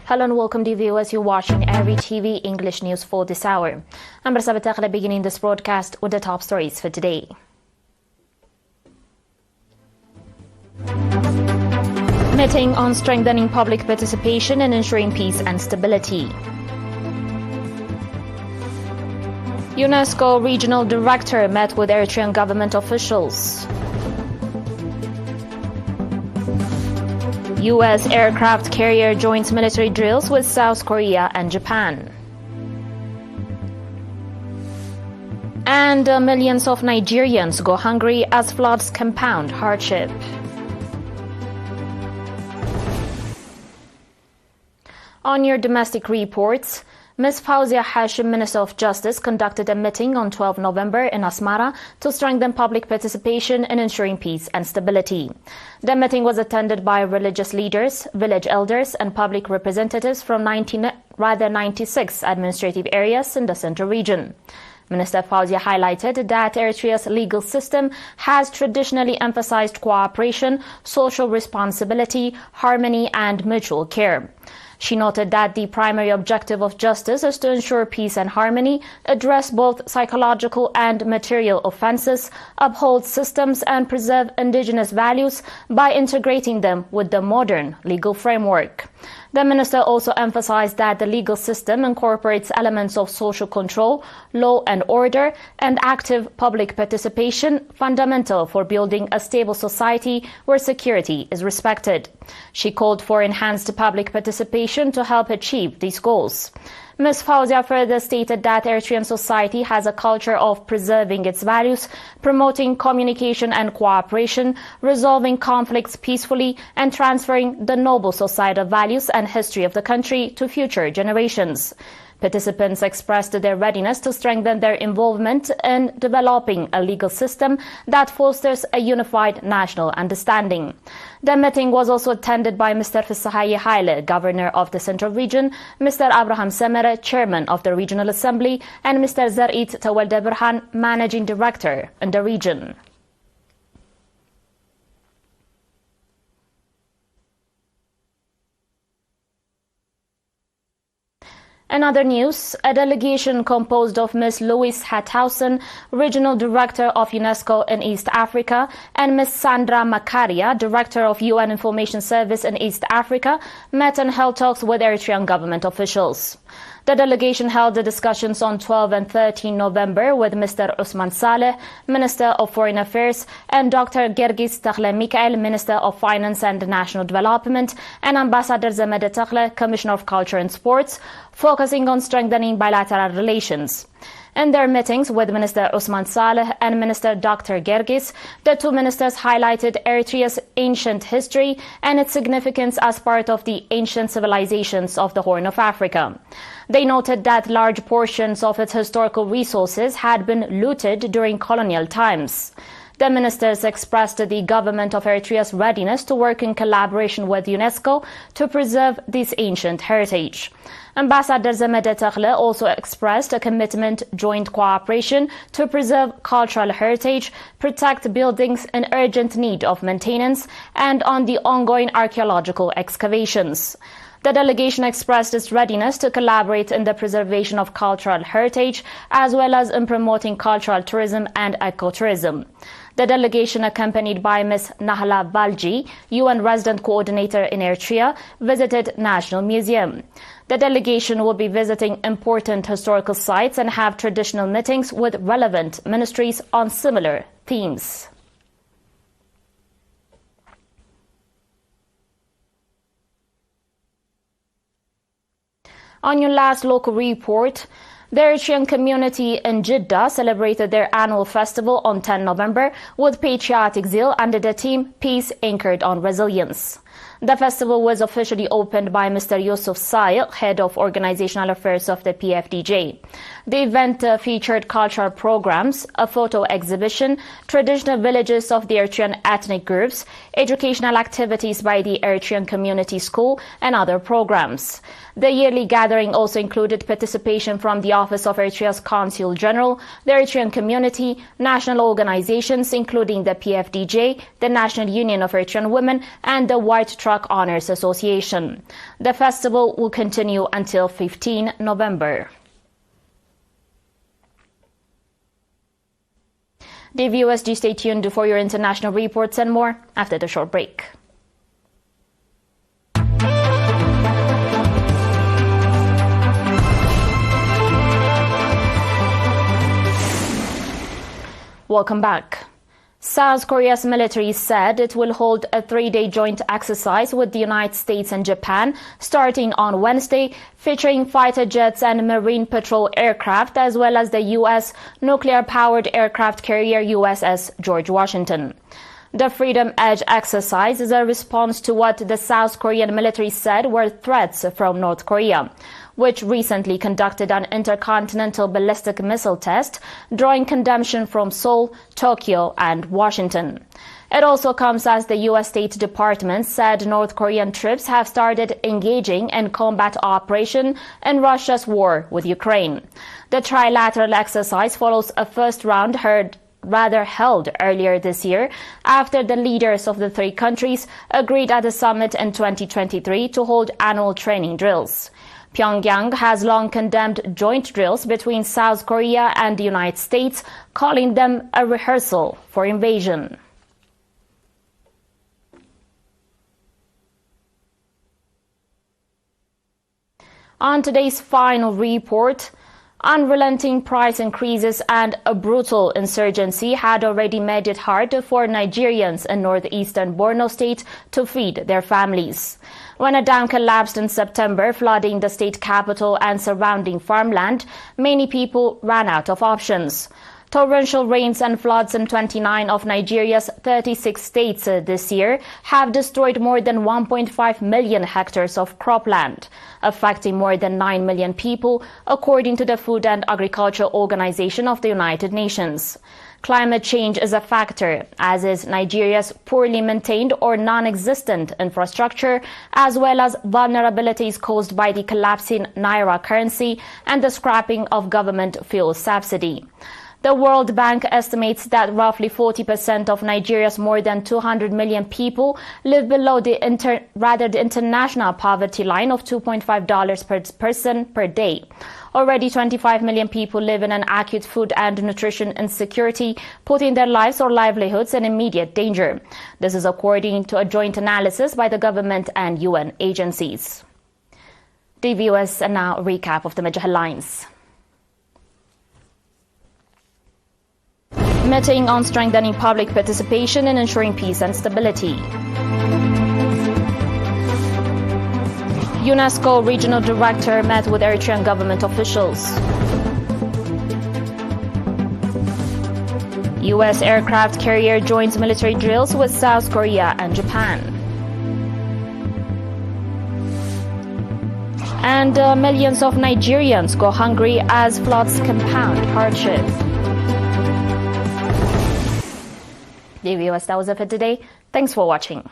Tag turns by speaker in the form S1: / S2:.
S1: Hello and welcome to viewers. You're watching ERi-TV English News for this hour. I'm Bersabet beginning this broadcast with the top stories for today. Meeting on strengthening public participation and ensuring peace and stability. UNESCO Regional Director met with Eritrean government officials. U.S. aircraft carrier joins military drills with South Korea and Japan. And millions of Nigerians go hungry as floods compound hardship. On your domestic reports, Ms. Fauzia Hashim, Minister of Justice, conducted a meeting on 12 November in Asmara to strengthen public participation in ensuring peace and stability. The meeting was attended by religious leaders, village elders, and public representatives from 96 administrative areas in the central region. Minister Fauzia highlighted that Eritrea's legal system has traditionally emphasized cooperation, social responsibility, harmony, and mutual care. She noted that the primary objective of justice is to ensure peace and harmony, address both psychological and material offenses, uphold systems, and preserve indigenous values by integrating them with the modern legal framework. The minister also emphasized that the legal system incorporates elements of social control, law and order, and active public participation, fundamental for building a stable society where security is respected. She called for enhanced public participation to help achieve these goals. Ms. Fauzia further stated that Eritrean society has a culture of preserving its values, promoting communication and cooperation, resolving conflicts peacefully, and transferring the noble societal values and history of the country to future generations. Participants expressed their readiness to strengthen their involvement in developing a legal system that fosters a unified national understanding. The meeting was also attended by Mr. Fisahaye Haile, Governor of the Central Region, Mr. Abraham Semere, Chairman of the Regional Assembly, and Mr. Zarit Tawalde Burhan, Managing Director in the region. In other news, a delegation composed of Ms. Louise Hathausen, Regional Director of UNESCO in East Africa, and Ms. Sandra Makaria, Director of UN Information Service in East Africa, met and held talks with Eritrean government officials. The delegation held the discussions on 12 and 13 November with Mr. Usman Saleh, Minister of Foreign Affairs, and Dr. Gergis Takhle Mikael, Minister of Finance and National Development, and Ambassador Zemede Takhle, Commissioner of Culture and Sports, focusing on strengthening bilateral relations. In their meetings with Minister Usman Saleh and Minister Dr. Gergis, the two ministers highlighted Eritrea's ancient history and its significance as part of the ancient civilizations of the Horn of Africa. They noted that large portions of its historical resources had been looted during colonial times. The ministers expressed the government of Eritrea's readiness to work in collaboration with UNESCO to preserve this ancient heritage. Ambassador Zemede Takhle also expressed a commitment to joint cooperation to preserve cultural heritage, protect buildings in urgent need of maintenance, and on the ongoing archaeological excavations. The delegation expressed its readiness to collaborate in the preservation of cultural heritage as well as in promoting cultural tourism and ecotourism. The delegation, accompanied by Ms. Nahla Balji, UN Resident Coordinator in Eritrea, visited National Museum. The delegation will be visiting important historical sites and have traditional meetings with relevant ministries on similar themes. On your last local report, the Eritrean community in Jeddah celebrated their annual festival on 10 November with patriotic zeal under the theme Peace Anchored on Resilience. The festival was officially opened by Mr. Yusuf Saïq, Head of Organizational Affairs of the PFDJ. The event featured cultural programs, a photo exhibition, traditional villages of the Eritrean ethnic groups, educational activities by the Eritrean Community School, and other programs. The yearly gathering also included participation from the Office of Eritrea's Consul General, the Eritrean community, national organizations including the PFDJ, the National Union of Eritrean Women, and the White Light Truck Honors Association. The festival will continue until 15 November. Dear viewers, do stay tuned for your international reports and more after the short break. Welcome back. South Korea's military said it will hold a 3-day joint exercise with the United States and Japan starting on Wednesday, featuring fighter jets and marine patrol aircraft, as well as the U.S. nuclear-powered aircraft carrier USS George Washington. The Freedom Edge exercise is a response to what the South Korean military said were threats from North Korea, which recently conducted an intercontinental ballistic missile test, drawing condemnation from Seoul, Tokyo, and Washington. It also comes as the U.S. State Department said North Korean troops have started engaging in combat operation in Russia's war with Ukraine. The trilateral exercise follows a first round held earlier this year after the leaders of the three countries agreed at the summit in 2023 to hold annual training drills. Pyongyang has long condemned joint drills between South Korea and the United States, calling them a rehearsal for invasion. On today's final report, unrelenting price increases and a brutal insurgency had already made it hard for Nigerians in northeastern Borno state to feed their families. When a dam collapsed in September, flooding the state capital and surrounding farmland, many people ran out of options. Torrential rains and floods in 29 of Nigeria's 36 states this year have destroyed more than 1.5 million hectares of cropland, affecting more than 9 million people, according to the Food and Agriculture Organization of the United Nations. Climate change is a factor, as is Nigeria's poorly maintained or non-existent infrastructure, as well as vulnerabilities caused by the collapsing naira currency and the scrapping of government fuel subsidy. The World Bank estimates that roughly 40% of Nigeria's more than 200 million people live below the international poverty line of $2.5 per person per day. Already 25 million people live in an acute food and nutrition insecurity, putting their lives or livelihoods in immediate danger. This is according to a joint analysis by the government and UN agencies. The viewers, and now a recap of the major headlines. Meeting on strengthening public participation in ensuring peace and stability. UNESCO regional director met with Eritrean government officials. U.S. aircraft carrier joins military drills with South Korea and Japan. And millions of Nigerians go hungry as floods compound hardship. Dear viewers, that was it for today. Thanks for watching.